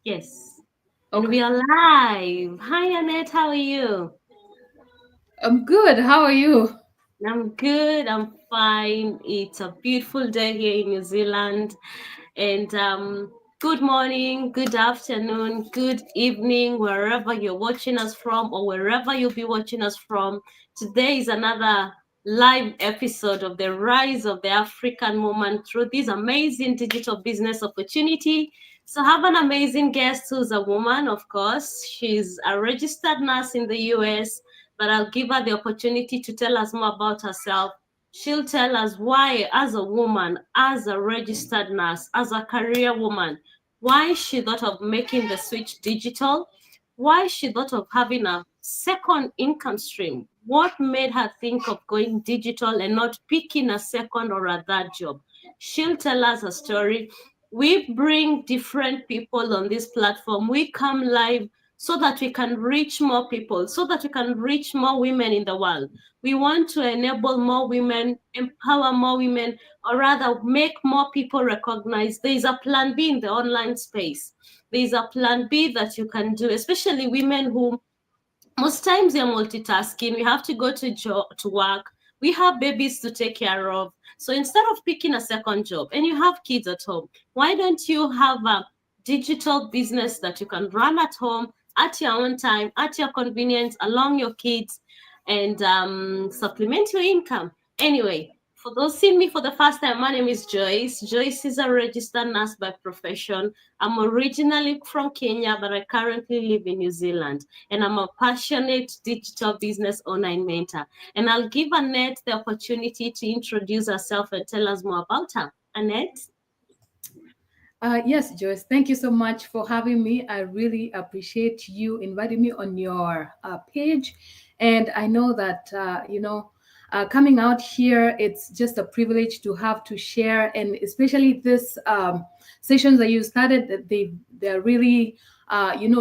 Yes. And Okay. we are live. Hi, Annette. How are you? I'm good. How are you? I'm good. I'm fine. It's a beautiful day here in New Zealand. And good morning, good afternoon, good evening, wherever you're watching us from or wherever you'll be watching us from. Today is another live episode of the Rise of the African Woman through this amazing digital business opportunity. So I have an amazing guest who's a woman, of course. She's a registered nurse in the US, but I'll give her the opportunity to tell us more about herself. She'll tell us why, as a woman, as a registered nurse, as a career woman, why she thought of making the switch digital, why she thought of having a second income stream, what made her think of going digital and not picking a second or a third job. She'll tell us a story. We bring different people on this platform. We come live so that we can reach more people, so that we can reach more women in the world. We want to enable more women, empower more women, or rather make more people recognize there is a plan B in the online space. There is a plan B that you can do, especially women who most times you're multitasking. We have to go to work. We have babies to take care of. So instead of picking a second job and you have kids at home, why don't you have a digital business that you can run at home at your own time, at your convenience, along your kids, and supplement your income? Anyway, for those seeing me for the first time, my name is Joyce. Joyce is a registered nurse by profession. I'm originally from Kenya, but I currently live in New Zealand, and I'm a passionate digital business owner and mentor. And I'll give Annette the opportunity to introduce herself and tell us more about her. Annette? Yes, Joyce. Thank you so much for having me. I really appreciate you inviting me on your page. And I know that, coming out here, it's just a privilege to have to share. And especially this sessions that you started, they're really,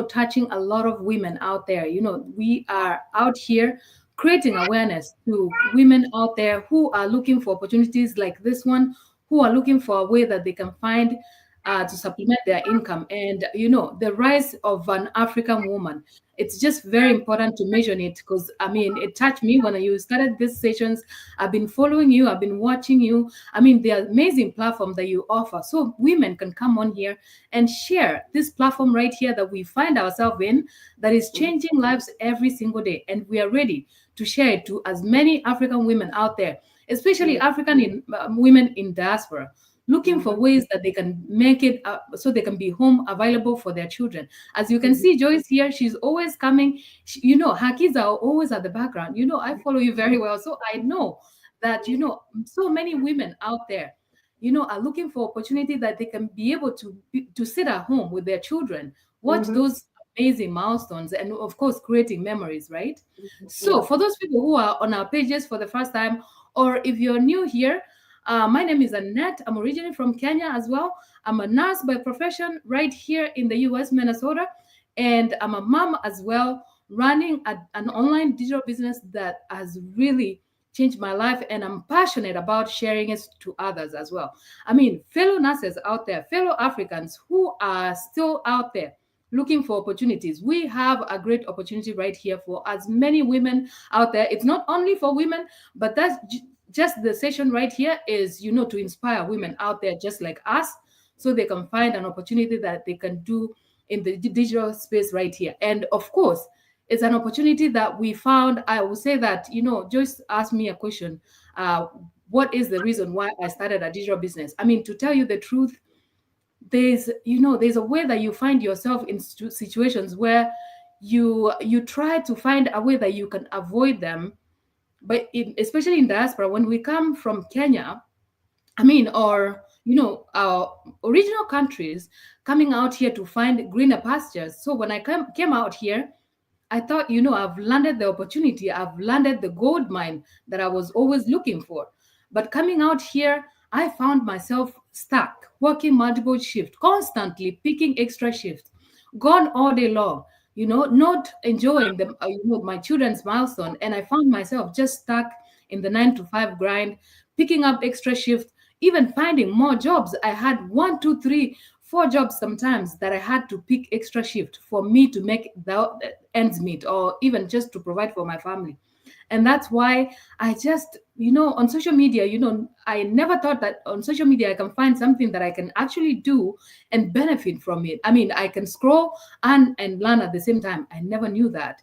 touching a lot of women out there. We are out here creating awareness to women out there who are looking for opportunities like this one, who are looking for a way that they can find to supplement their income. And the rise of an African woman, it's just very important to mention it because I mean, it touched me when you started these sessions. I've been following you, I've been watching you. I mean, the amazing platform that you offer, so women can come on here and share this platform right here that we find ourselves in, that is changing lives every single day, and we are ready to share it to as many African women out there, especially Yes. women in diaspora, looking for Mhm. ways that they can make it so they can be home available for their children. As you can Mhm. see, Joyce here, she's always coming. Her kids are always at the background. I follow you very well, so I know that so many women out there, are looking for opportunity that they can be able to sit at home with their children, watch Mhm. those amazing milestones, and of course creating memories, right? So Yeah. for those people who are on our pages for the first time, or if you're new here, my name is Annette. I'm originally from Kenya as well. I'm a nurse by profession right here in the US, Minnesota. And I'm a mom as well, running an online digital business that has really changed my life. And I'm passionate about sharing it to others as well. I mean, fellow nurses out there, fellow Africans who are still out there looking for opportunities. We have a great opportunity right here for as many women out there. It's not only for women, but just the session right here is to inspire women out there just like us, so they can find an opportunity that they can do in the digital space right here. And of course, it's an opportunity that we found. I will say that Joyce asked me a question, what is the reason why I started a digital business? I mean, to tell you the truth, there's a way that you find yourself in situations where you try to find a way that you can avoid them. But especially in diaspora, when we come from Kenya, I mean, or our original countries, coming out here to find greener pastures. So when I came out here, I thought, I've landed the opportunity, I've landed the gold mine that I was always looking for. But coming out here, I found myself stuck, working multiple shifts, constantly picking extra shifts, gone all day long, not enjoying my children's milestone. And I found myself just stuck in the 9 to 5 grind, picking up extra shifts, even finding more jobs. I had one, two, three, four jobs sometimes that I had to pick extra shift for me to make the ends meet, or even just to provide for my family. And that's why I just, on social media, I never thought that on social media I can find something that I can actually do and benefit from it. I mean, I can scroll and learn at the same time. I never knew that.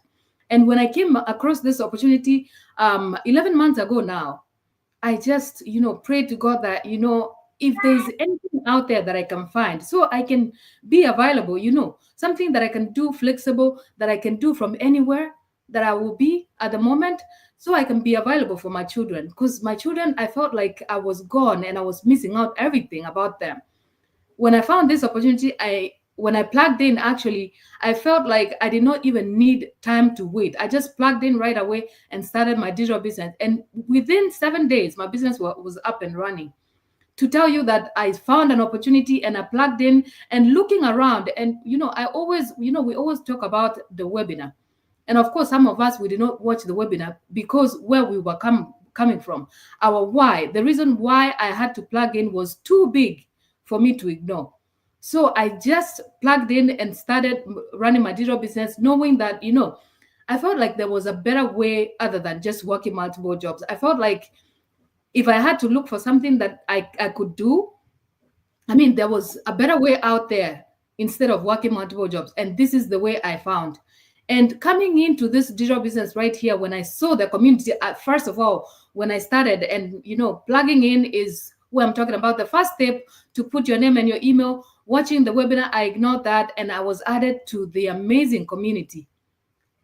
And when I came across this opportunity 11 months ago now, I just, pray to God that, if there's anything out there that I can find, so I can be available, something that I can do flexible, that I can do from anywhere that I will be at the moment, so I can be available for my children. Because my children, I felt like I was gone and I was missing out everything about them. When I found this opportunity, when I plugged in, actually, I felt like I did not even need time to wait. I just plugged in right away and started my digital business. And within 7 days, my business was up and running. To tell you that I found an opportunity and I plugged in and looking around. And, I always, we always talk about the webinar. And of course, some of us, we did not watch the webinar because where we were coming from, our why, the reason why I had to plug in was too big for me to ignore. So I just plugged in and started running my digital business, knowing that, I felt like there was a better way other than just working multiple jobs. I felt like if I had to look for something that I could do, I mean, there was a better way out there instead of working multiple jobs. And this is the way I found. And coming into this digital business right here, when I saw the community, first of all, when I started, and plugging in is where I'm talking about the first step, to put your name and your email. Watching the webinar, I ignored that and I was added to the amazing community.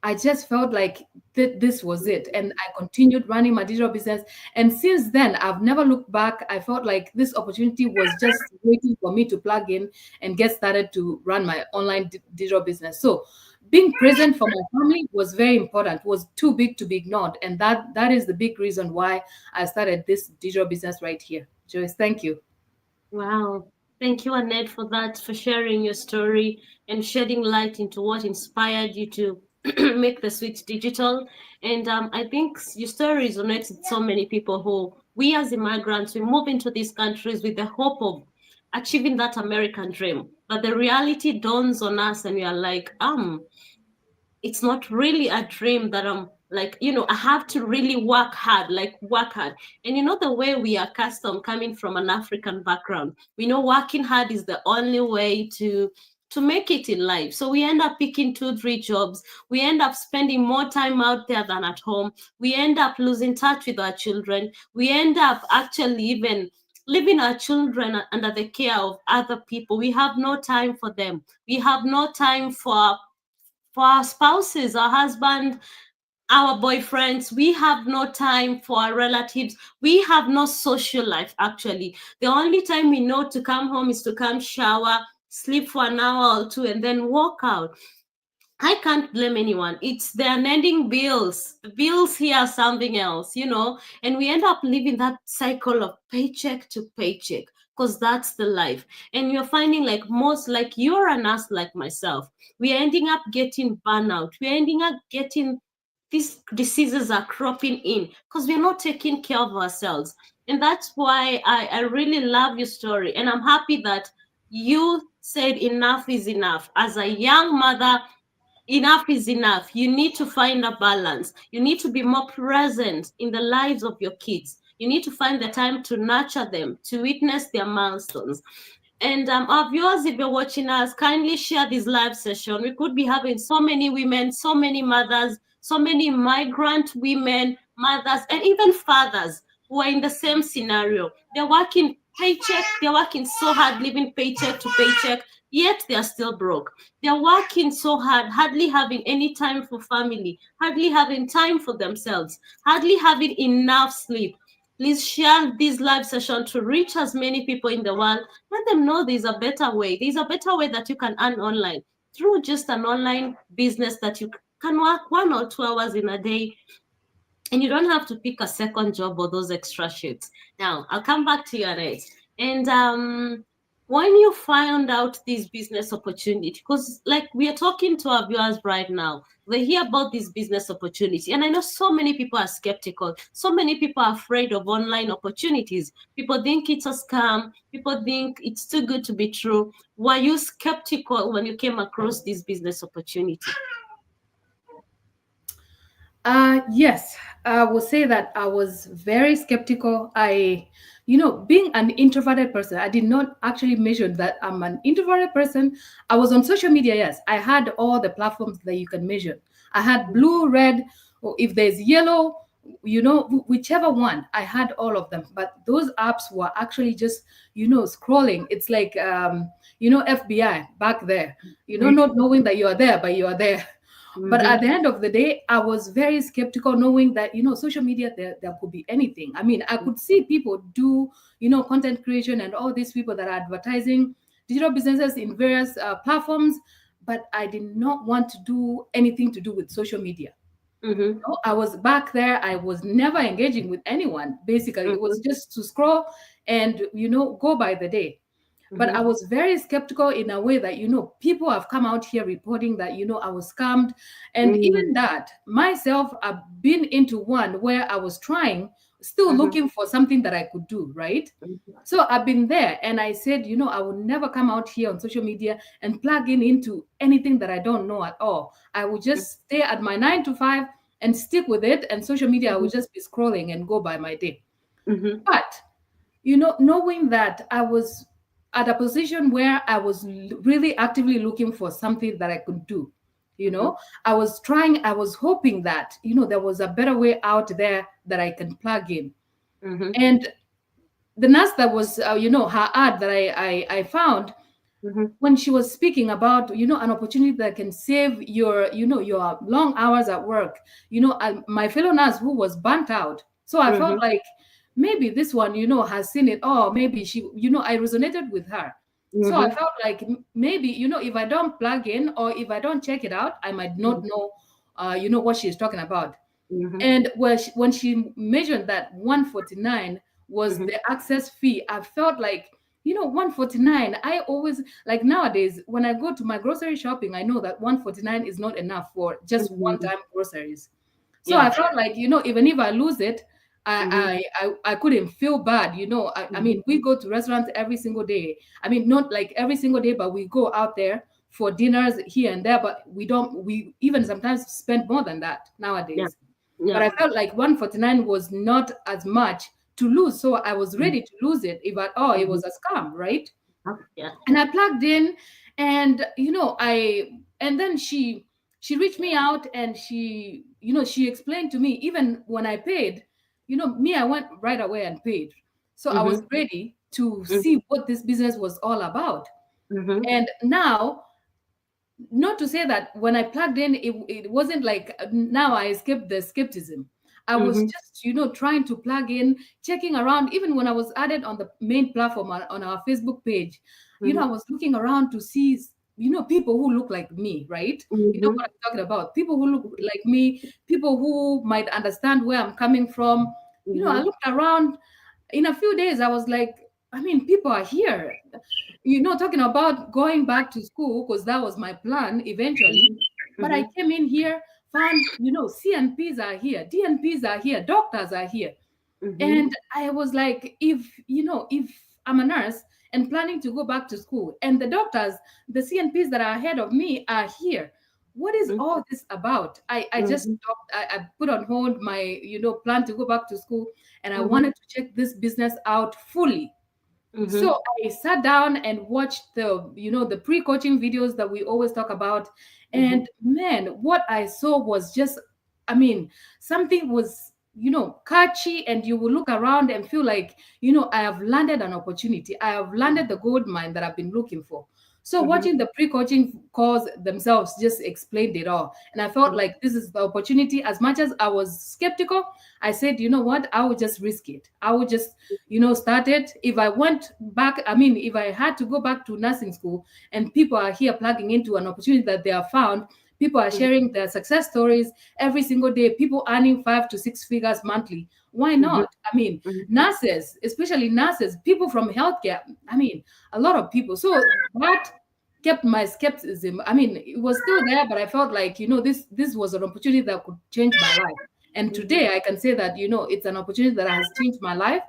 I just felt like this was it. And I continued running my digital business. And since then, I've never looked back. I felt like this opportunity was just waiting for me to plug in and get started to run my online digital business. So being present for my family was very important, was too big to be ignored. And that is the big reason why I started this digital business right here. Joyce, thank you. Wow. Thank you, Annette, for that, for sharing your story and shedding light into what inspired you to make the switch digital. And I think your story resonates with so many people who, we as immigrants, we move into these countries with the hope of achieving that American dream. But the reality dawns on us and we are like, it's not really a dream that I'm like, I have to really work hard. And the way we are accustomed coming from an African background, we know working hard is the only way to make it in life. So we end up picking 2-3 jobs. We end up spending more time out there than at home. We end up losing touch with our children. We end up actually even leaving our children under the care of other people. We have no time for them. We have no time for our spouses, our husband, our boyfriends. We have no time for our relatives. We have no social life, actually. The only time we know to come home is to come shower, sleep for an hour or two, and then walk out. I can't blame anyone. It's the unending bills. The bills here are something else, and we end up living that cycle of paycheck to paycheck, because that's the life. And you're finding like you're a nurse like myself, we're ending up getting burnout. We're ending up getting these diseases are cropping in because we're not taking care of ourselves. And that's why I really love your story. And I'm happy that you said enough is enough. As a young mother, enough is enough. You need to find a balance. You need to be more present in the lives of your kids. You need to find the time to nurture them, to witness their milestones. And our viewers, if you're watching us, kindly share this live session. We could be having so many women, so many mothers, so many migrant women, mothers, and even fathers who are in the same scenario. They're working paycheck, they're working so hard, living paycheck to paycheck, yet they're still broke. They're working so hard, hardly having any time for family, hardly having time for themselves, hardly having enough sleep. Please share this live session to reach as many people in the world. Let them know there's a better way. There's a better way that you can earn online through just an online business that you can work 1 or 2 hours in a day. And you don't have to pick a second job or those extra shifts. Now, I'll come back to you, Annette. And when you find out this business opportunity, because like we are talking to our viewers right now, they hear about this business opportunity, and I know so many people are skeptical, so many people are afraid of online opportunities. People think it's a scam, people think it's too good to be true. Were you skeptical when you came across this business opportunity? Yes, I will say that I was very skeptical. Being an introverted person, I did not actually measure that I'm an introverted person. I was on social media, yes. I had all the platforms that you can measure. I had blue, red, or if there's yellow, whichever one, I had all of them. But those apps were actually just, scrolling. It's like, FBI back there, not knowing that you are there, but you are there. But at the end of the day, I was very skeptical, knowing that social media, there could be anything. I mean, I could see people do content creation and all these people that are advertising digital businesses in various platforms, but I did not want to do anything to do with social media. Mm-hmm. I was back there. I was never engaging with anyone. Basically, it was just to scroll and go by the day. But I was very skeptical in a way that people have come out here reporting that I was scammed. And even that myself, I've been into one where I was trying, still looking for something that I could do, right? So I've been there, and I said, I will never come out here on social media and plug in into anything that I don't know at all. I will just stay at my 9 to 5 and stick with it, and social media, I will just be scrolling and go by my day. But knowing that I was at a position where I was really actively looking for something that I could do, I was trying, I was hoping that there was a better way out there that I can plug in. And the nurse that was her ad that I found, when she was speaking about an opportunity that can save your long hours at work, my fellow nurse who was burnt out, so I felt like maybe this one has seen it. Oh, maybe she, I resonated with her. So I felt like maybe if I don't plug in or if I don't check it out, I might not know what she's talking about. And when she mentioned that 149 was the access fee, I felt like, 149. I always, like, nowadays when I go to my grocery shopping, I know that 149 is not enough for just one time groceries. So I felt like, even if I lose it, I couldn't feel bad. I mean, we go to restaurants every single day. I mean, not like every single day, but we go out there for dinners here and there, but we even sometimes spend more than that nowadays. But I felt like 149 was not as much to lose. So I was ready to lose it if at all it was a scam, right? Yeah. And I plugged in, and and then she reached me out, and she explained to me, even when I paid, me, I went right away and paid. So I was ready to see what this business was all about. And now, not to say that when I plugged in, it wasn't like now I escaped the skepticism. I was just, trying to plug in, checking around, even when I was added on the main platform on our Facebook page. I was looking around to see, people who look like me, right? You know what I'm talking about? People who look like me, people who might understand where I'm coming from. I looked around. In a few days, I was like, I mean, people are here, talking about going back to school, because that was my plan eventually. But I came in here, found, CNPs are here, DNPs are here, doctors are here. And I was like, if I'm a nurse and planning to go back to school, and the doctors, the CNPs that are ahead of me are here, what is all this about? I just stopped. I put on hold my, plan to go back to school, and I wanted to check this business out fully. So I sat down and watched the pre-coaching videos that we always talk about. And man, what I saw was just, I mean, something was, catchy, and you will look around and feel like, I have landed an opportunity. I have landed the gold mine that I've been looking for. So watching the pre-coaching calls themselves just explained it all. And I felt like this is the opportunity. As much as I was skeptical, I said, you know what, I would just risk it. I would just, start it. If I went back, I mean, if I had to go back to nursing school and people are here plugging into an opportunity that they have found, People are sharing their success stories every single day. People earning 5 to 6 figures monthly. Why Mhm, not? I mean, mhm. nurses, especially nurses, people from healthcare. I mean, a lot of people. So that kept my skepticism. I mean, it was still there, but I felt like, this was an opportunity that could change my life. And Mhm. today I can say that, it's an opportunity that has changed my life,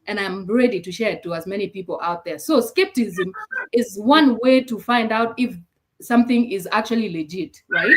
and I'm ready to share it to as many people out there. So skepticism is one way to find out if something is actually legit, right?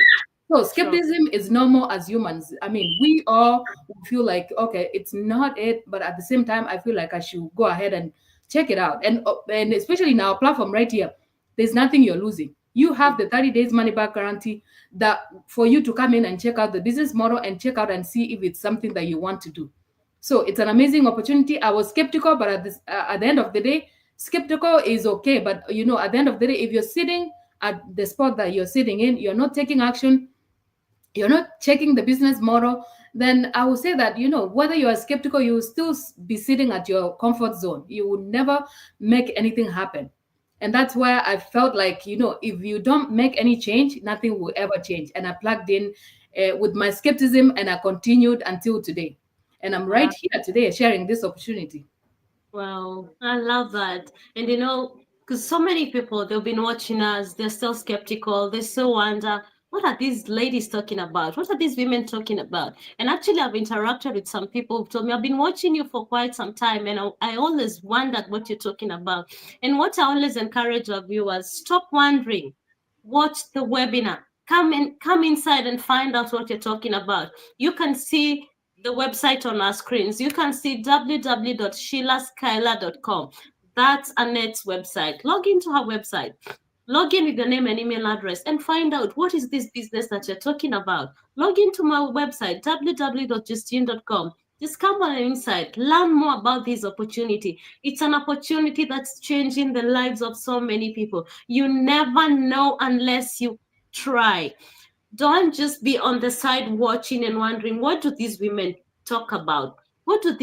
So Sure. skepticism is normal as humans. I mean, we all feel like, okay, it's not it, but at the same time, I feel like I should go ahead and check it out. And especially in our platform right here, there's nothing you're losing. You have the 30 days money back guarantee, that for you to come in and check out the business model and check out and see if it's something that you want to do. So it's an amazing opportunity. I was skeptical, but at the end of the day, skeptical is okay. But at the end of the day, if you're sitting at the spot that you're sitting in, you're not taking action, you're not checking the business model, then I will say that, whether you are skeptical, you will still be sitting at your comfort zone. You will never make anything happen. And that's where I felt like, if you don't make any change, nothing will ever change. And I plugged in with my skepticism, and I continued until today. And I'm right Wow. here today sharing this opportunity. Wow. I love that. And because so many people, they've been watching us, they're still skeptical, they still wonder, what are these ladies talking about? What are these women talking about? And actually, I've interacted with some people who told me, I've been watching you for quite some time, and I always wondered what you're talking about. And what I always encourage our viewers, stop wondering, watch the webinar. Come inside and find out what you're talking about. You can see the website on our screens. You can see www.sheilaskyler.com. That's Annette's website. Log into her website. Log in with your name and email address and find out what is this business that you're talking about. Log into my website, www.justine.com. Just come on inside, learn more about this opportunity. It's an opportunity that's changing the lives of so many people. You never know unless you try. Don't just be on the side watching and wondering, what do these women talk about? What are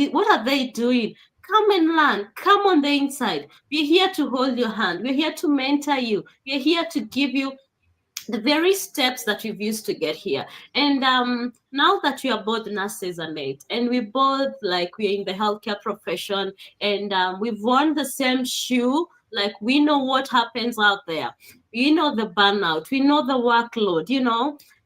they doing? Come and learn. Come on the inside. We're here to hold your hand. We're here to mentor you. We're here to give you the very steps that we've used to get here. And now that we are both nurses and eight, and we both like we're in the healthcare profession, and we've worn the same shoe, like we know what happens out there. We know the burnout, we know the workload,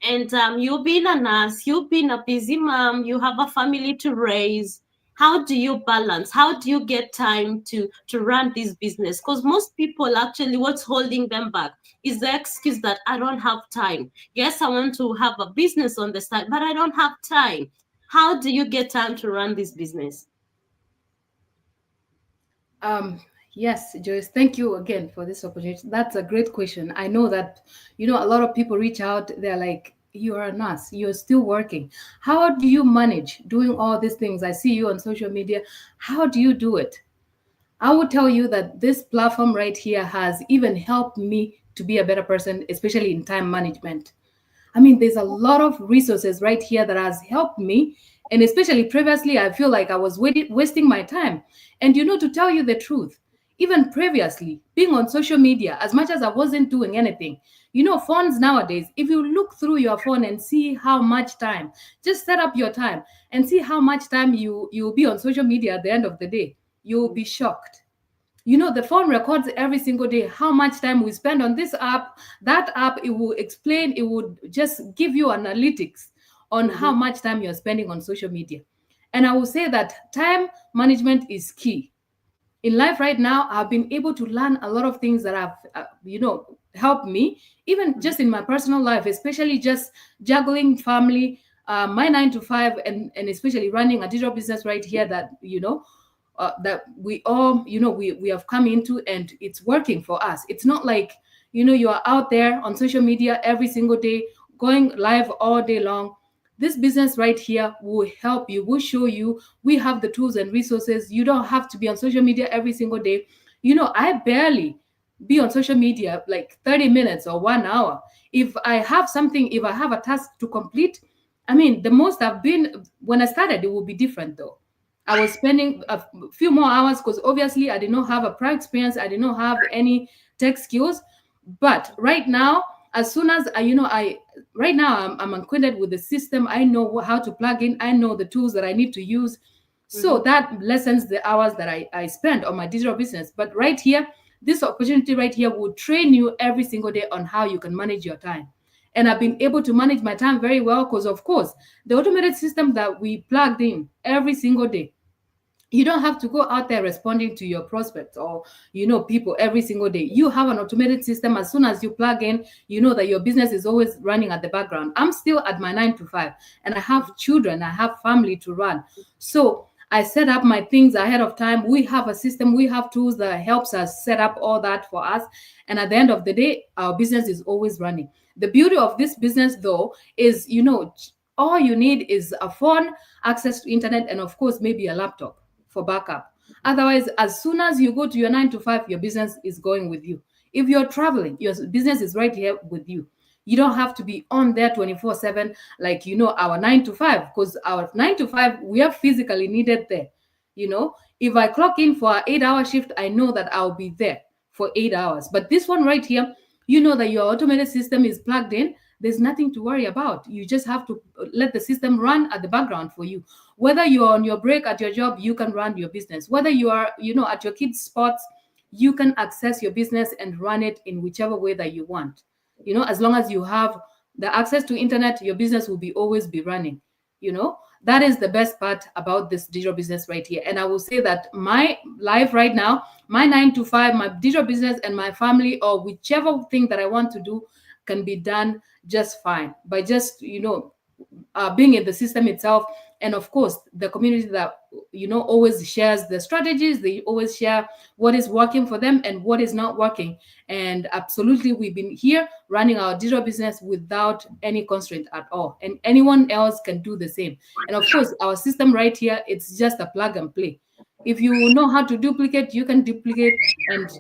and you've been a nurse, you've been a busy mom, you have a family to raise. How do you balance? How do you get time to run this business? Because most people, actually, what's holding them back is the excuse that I don't have time. Yes, I want to have a business on the side, but I don't have time. How do you get time to run this business? Um, yes, Joyce, thank you again for this opportunity. That's a great question. I know that, a lot of people reach out, they're like, you're a nurse, you're still working. How do you manage doing all these things? I see you on social media. How do you do it? I would tell you that this platform right here has even helped me to be a better person, especially in time management. I mean, there's a lot of resources right here that has helped me. And especially previously, I feel like I was wasting my time. And to tell you the truth, even previously, being on social media, as much as I wasn't doing anything, phones nowadays, if you look through your phone and see how much time, just set up your time and see how much time you'll be on social media at the end of the day, you'll be shocked. The phone records every single day how much time we spend on this app, that app. It will explain, it would just give you analytics on how Mhm. much time you're spending on social media. And I will say that time management is key in life. Right now, I've been able to learn a lot of things that have helped me, even just in my personal life, especially just juggling family, my 9 to 5, and especially running a digital business right here that that we all we have come into, and it's working for us. It's not like you are out there on social media every single day, going live all day long. This business right here will help you, will show you. We have the tools and resources. You don't have to be on social media every single day. I barely be on social media like 30 minutes or 1 hour. If I have something, if I have a task to complete, I mean, the most I've been, when I started, it will be different though. I was spending a few more hours because obviously I did not have a prior experience. I did not have any tech skills. But right now, As soon as I right now I'm acquainted with the system. I know how to plug in. I know the tools that I need to use. So Mm-hmm. that lessens the hours that I spend on my digital business. But right here, this opportunity right here will train you every single day on how you can manage your time. And I've been able to manage my time very well because, of course, the automated system that we plugged in every single day, you don't have to go out there responding to your prospects or people every single day. You have an automated system. As soon as you plug in, you know that your business is always running at the background. I'm still at my 9 to 5, and I have children, I have family to run. So I set up my things ahead of time. We have a system, we have tools that helps us set up all that for us, and at the end of the day, our business is always running. The beauty of this business, though, is all you need is a phone, access to internet, and of course maybe a laptop for backup. Otherwise, as soon as you go to your 9 to 5, your business is going with you. If you're traveling, your business is right here with you. You don't have to be on there 24/7 like our 9 to 5, because our 9 to 5, we are physically needed there. If I clock in for an 8-hour shift, I know that I'll be there for 8 hours. But this one right here, you know that your automated system is plugged in. There's nothing to worry about. You just have to let the system run at the background for you. Whether you're on your break at your job, you can run your business. Whether you are at your kids sports, you can access your business and run it in whichever way that you want. As long as you have the access to internet, your business will be always be running. That is the best part about this digital business right here. And I will say that my life right now, my 9 to 5, my digital business, and my family, or whichever thing that I want to do, can be done just fine by just being in the system itself. And of course, the community that always shares the strategies. They always share what is working for them and what is not working. And absolutely, we've been here running our digital business without any constraint at all, and anyone else can do the same. And of course, our system right here, it's just a plug and play. If you know how to duplicate, you can duplicate and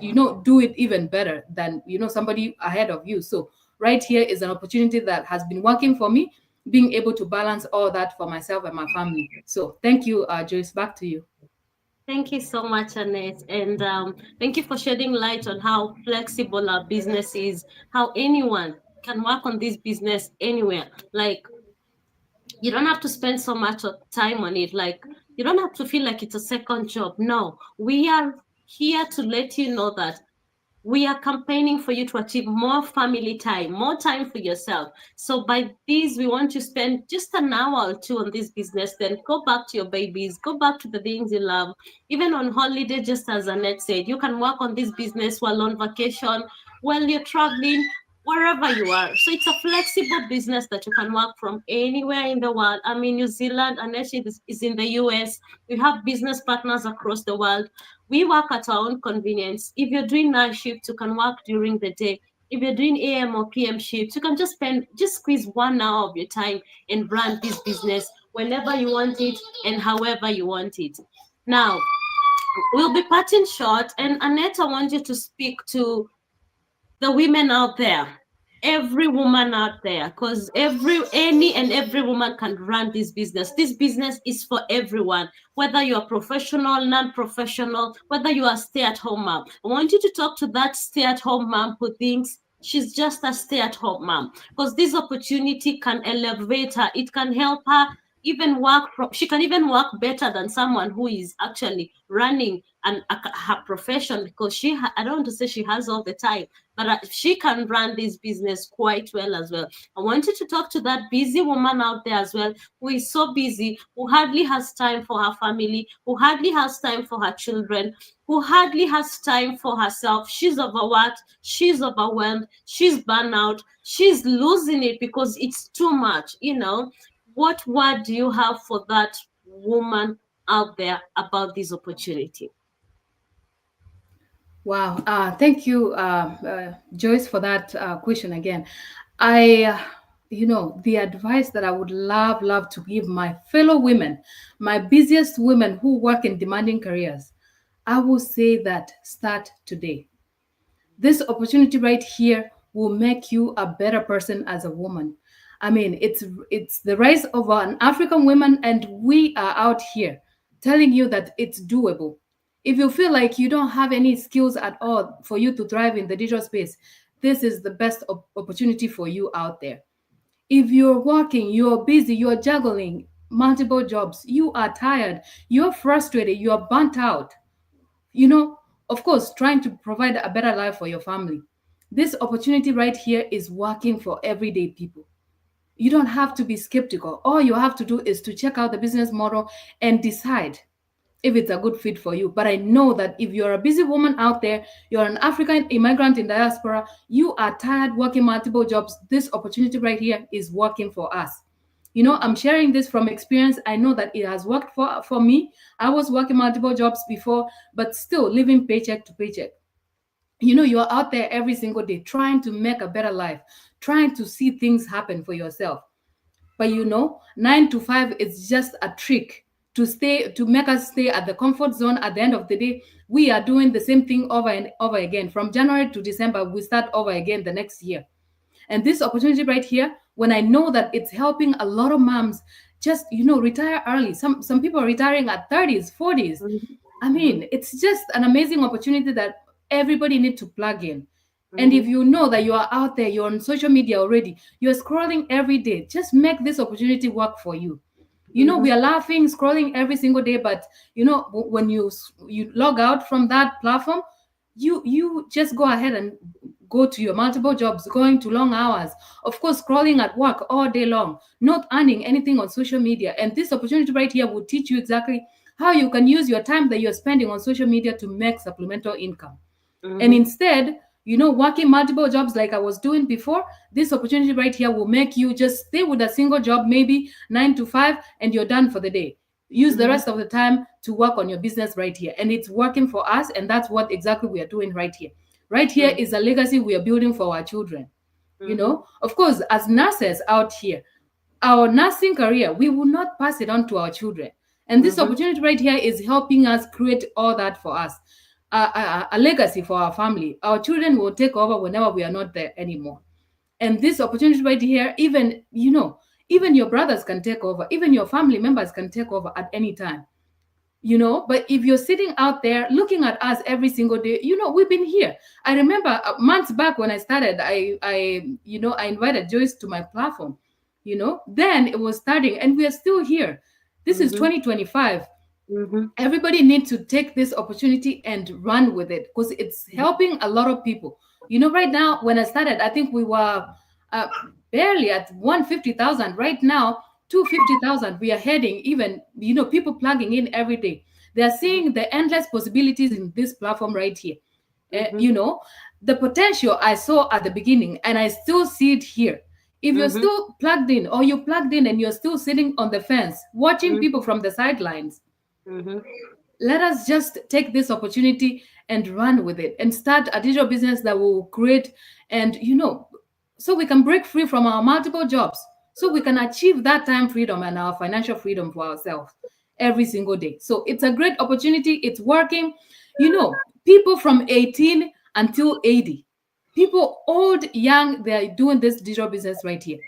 do it even better than somebody ahead of you. So right here is an opportunity that has been working for me, being able to balance all that for myself and my family. So thank you, Joyce. Back to you. Thank you so much, Annette. And thank you for shedding light on how flexible our business is, how anyone can work on this business anywhere. Like, you don't have to spend so much of time on it. Like, you don't have to feel like it's a second job. No, we are here to let you know that we are campaigning for you to achieve more family time, more time for yourself. So by this, we want you to spend just an hour or two on this business, then go back to your babies, go back to the things you love. Even on holiday, just as Annette said, you can work on this business while on vacation, while you're traveling, wherever you are. So it's a flexible business that you can work from anywhere in the world. I mean, New Zealand, Annette is in the US. We have business partners across the world. We work at our own convenience. If you're doing night shift, you can work during the day. If you're doing AM or PM shifts, you can just squeeze 1 hour of your time and run this business whenever you want it and however you want it. Now, we'll be cutting short, and Annette, I want you to speak to the women out there, every woman out there, because any and every woman can run this business. This business is for everyone, whether you're professional, non-professional, whether you are stay-at-home mom. I want you to talk to that stay-at-home mom who thinks she's just a stay-at-home mom, because this opportunity can elevate her. It can help her even she can even work better than someone who is actually running her profession, because I don't want to say she has all the time, but she can run this business quite well as well. I want you to talk to that busy woman out there as well, who is so busy, who hardly has time for her family, who hardly has time for her children, who hardly has time for herself. She's overworked, she's overwhelmed, she's burnout, she's losing it because it's too much. What word do you have for that woman out there about this opportunity? Wow. Thank you, Joyce, for that question again. I, the advice that I would love to give my fellow women, my busiest women who work in demanding careers, I will say that start today. This opportunity right here will make you a better person as a woman. I mean, it's the rise of an African woman, and we are out here telling you that it's doable. If you feel like you don't have any skills at all for you to thrive in the digital space, this is the best opportunity for you out there. If you're working, you're busy, you're juggling multiple jobs, you are tired, you're frustrated, you're burnt out, you know, of course, trying to provide a better life for your family. This opportunity right here is working for everyday people. You don't have to be skeptical. All you have to do is to check out the business model and decide if it's a good fit for you. But I know that if you're a busy woman out there, you're an African immigrant in diaspora, you are tired working multiple jobs, this opportunity right here is working for us. You know, I'm sharing this from experience. I know that it has worked for me. I was working multiple jobs before, but still living paycheck to paycheck. You know, you're out there every single day trying to make a better life, trying to see things happen for yourself. But you know, 9 to 5 is just a trick to make us stay at the comfort zone. At the end of the day, we are doing the same thing over and over again. From January to December, we start over again the next year. And this opportunity right here, when I know that it's helping a lot of moms just, you know, retire early. Some people are retiring at 30s, 40s. I mean, it's just an amazing opportunity that everybody need to plug in. And if you know that you are out there, you're on social media already, you're scrolling every day, just make this opportunity work for you. You know, we are laughing, scrolling every single day, but you know, when you log out from that platform, you just go ahead and go to your multiple jobs, going to long hours, of course, scrolling at work all day long, not earning anything on social media. And this opportunity right here will teach you exactly how you can use your time that you're spending on social media to make supplemental income. And instead, you know, working multiple jobs like I was doing before, this opportunity right here will make you just stay with a single job, maybe 9 to 5, and you're done for the day. Use the rest of the time to work on your business right here. And it's working for us. And that's what exactly we are doing right here. Right here is a legacy we are building for our children. You know, of course, as nurses out here, our nursing career, we will not pass it on to our children. And this opportunity right here is helping us create all that for us. A legacy for our family. Our children will take over whenever we are not there anymore. And this opportunity right here, even, you know, even your brothers can take over, even your family members can take over at any time. You know, but if you're sitting out there looking at us every single day, you know, we've been here. I remember months back when I started, I invited Joyce to my platform. You know, then it was starting, and we are still here. This is 2025. Everybody needs to take this opportunity and run with it, because it's helping a lot of people. You know, right now, when I started, I think we were barely at 150,000. Right now, 250,000. We are heading, even, you know, people plugging in every day. They are seeing the endless possibilities in this platform right here. You know, the potential I saw at the beginning, and I still see it here. If you're still plugged in, or you're plugged in and you're still sitting on the fence watching people from the sidelines, let us just take this opportunity and run with it and start a digital business that will create, and, you know, so we can break free from our multiple jobs, so we can achieve that time freedom and our financial freedom for ourselves every single day. So it's a great opportunity. It's working. You know, people from 18 until 80, people old, young, they're doing this digital business right here.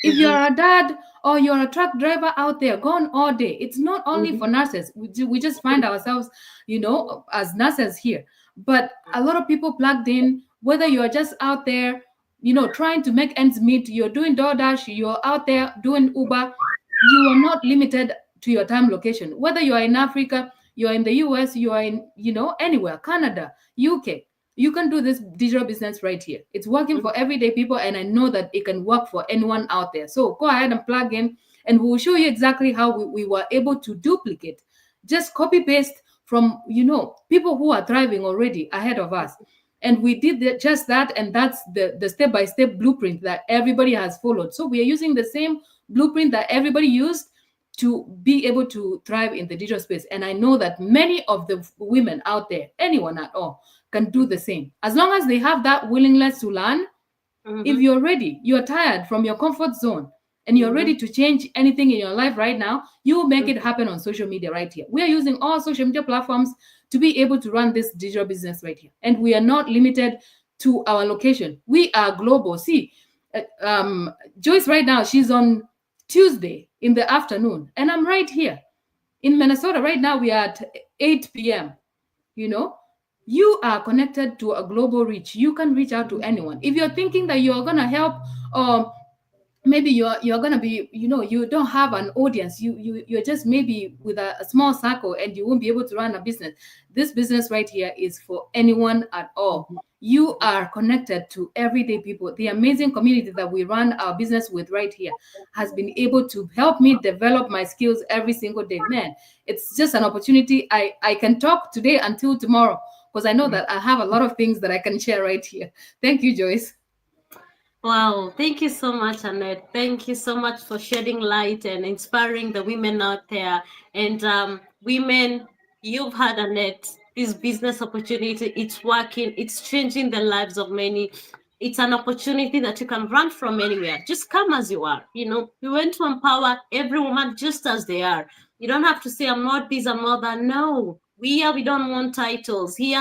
If you're a dad or you're a truck driver out there gone all day, it's not only for nurses. We just find ourselves, you know, as nurses here. But a lot of people plugged in, whether you're just out there, you know, trying to make ends meet, you're doing DoorDash, you're out there doing Uber, you are not limited to your time location. Whether you are in Africa, you're in the US, you are in, you know, anywhere, Canada, UK. You can do this digital business right here. It's working for everyday people, and I know that it can work for anyone out there. So go ahead and plug in, and we'll show you exactly how we were able to duplicate. Just copy paste from, you know, people who are thriving already ahead of us. And we did just that, and that's the step-by-step blueprint that everybody has followed. So we are using the same blueprint that everybody used to be able to thrive in the digital space. And I know that many of the women out there, anyone at all, can do the same. As long as they have that willingness to learn, if you're ready, you're tired from your comfort zone, and you're ready to change anything in your life right now, you will make it happen on social media right here. We are using all social media platforms to be able to run this digital business right here. And we are not limited to our location. We are global. See, Joyce right now, she's on Tuesday in the afternoon, and I'm right here in Minnesota right now. We are at 8 p.m. You know, you are connected to a global reach. You can reach out to anyone. If you're thinking that you're gonna help, maybe you're gonna be, you don't have an audience, you're just maybe with a small circle, and you won't be able to run a business. This business right here is for anyone at all. You are connected to everyday people. The amazing community that we run our business with right here has been able to help me develop my skills every single day. Man, it's just an opportunity. I can talk today until tomorrow, because I know that I have a lot of things that I can share right here. Thank you, Joyce. Wow, thank you so much, Annette. Thank you so much for shedding light and inspiring the women out there. And women, you've had, Annette, this business opportunity. It's working, it's changing the lives of many. It's an opportunity that you can run from anywhere. Just come as you are. We want to empower every woman just as they are. You don't have to say, I'm not this, I'm not that. No, we don't want titles. We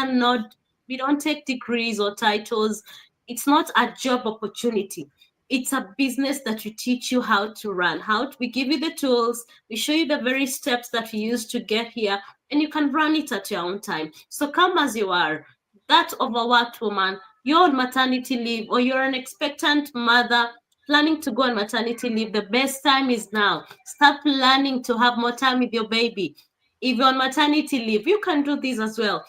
don't take degrees or titles. It's not a job opportunity. It's a business that we teach you how to run. We give you the tools, we show you the very steps that we use to get here, and you can run it at your own time. So come as you are. That overworked woman, you're on maternity leave, or you're an expectant mother planning to go on maternity leave, the best time is now. Start planning to have more time with your baby. If you're on maternity leave, you can do this as well.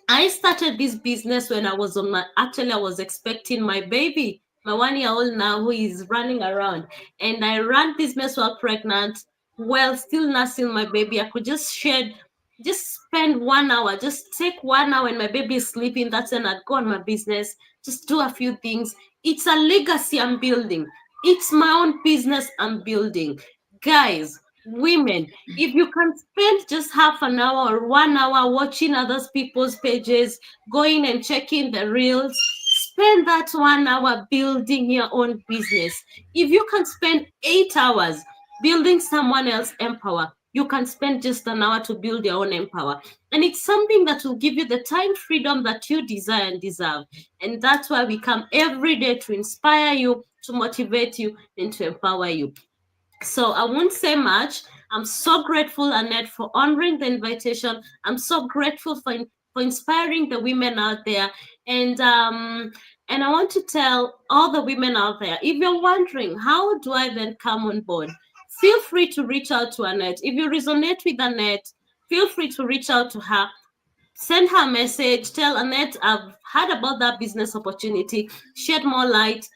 I started this business when I was I was expecting my baby, my 1-year-old now, who is running around. And I ran this business while pregnant, while still nursing my baby. I could just spend 1 hour, just take 1 hour when my baby is sleeping. That's when I'd go on my business, just do a few things. It's a legacy I'm building. It's my own business I'm building. Guys, women, if you can spend just half an hour or 1 hour watching other people's pages, going and checking the reels, spend that 1 hour building your own business. If you can spend 8 hours building someone else's empower, you can spend just an hour to build your own empower. And it's something that will give you the time freedom that you desire and deserve. And that's why we come every day to inspire you, to motivate you, and to empower you. So I won't say much. I'm so grateful, Annette, for honoring the invitation. I'm so grateful for inspiring the women out there. And I want to tell all the women out there, if you're wondering, how do I then come on board? Feel free to reach out to Annette. If you resonate with Annette, feel free to reach out to her. Send her a message. Tell Annette, I've heard about that business opportunity. Shed more light.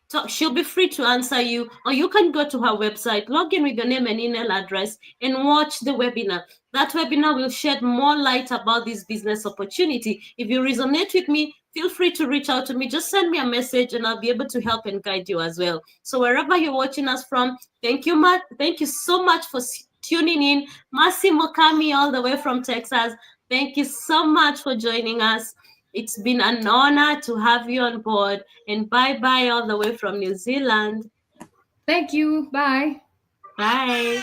So she'll be free to answer you, or you can go to her website, log in with your name and email address, and watch the webinar. That webinar will shed more light about this business opportunity. If you resonate with me, feel free to reach out to me. Just send me a message and I'll be able to help and guide you as well. So wherever you're watching us from, thank you, Matt. Thank you so much for tuning in. Massimo Kami all the way from Texas. Thank you so much for joining us. It's been an honor to have you on board, and bye-bye all the way from New Zealand. Thank you. Bye. Bye.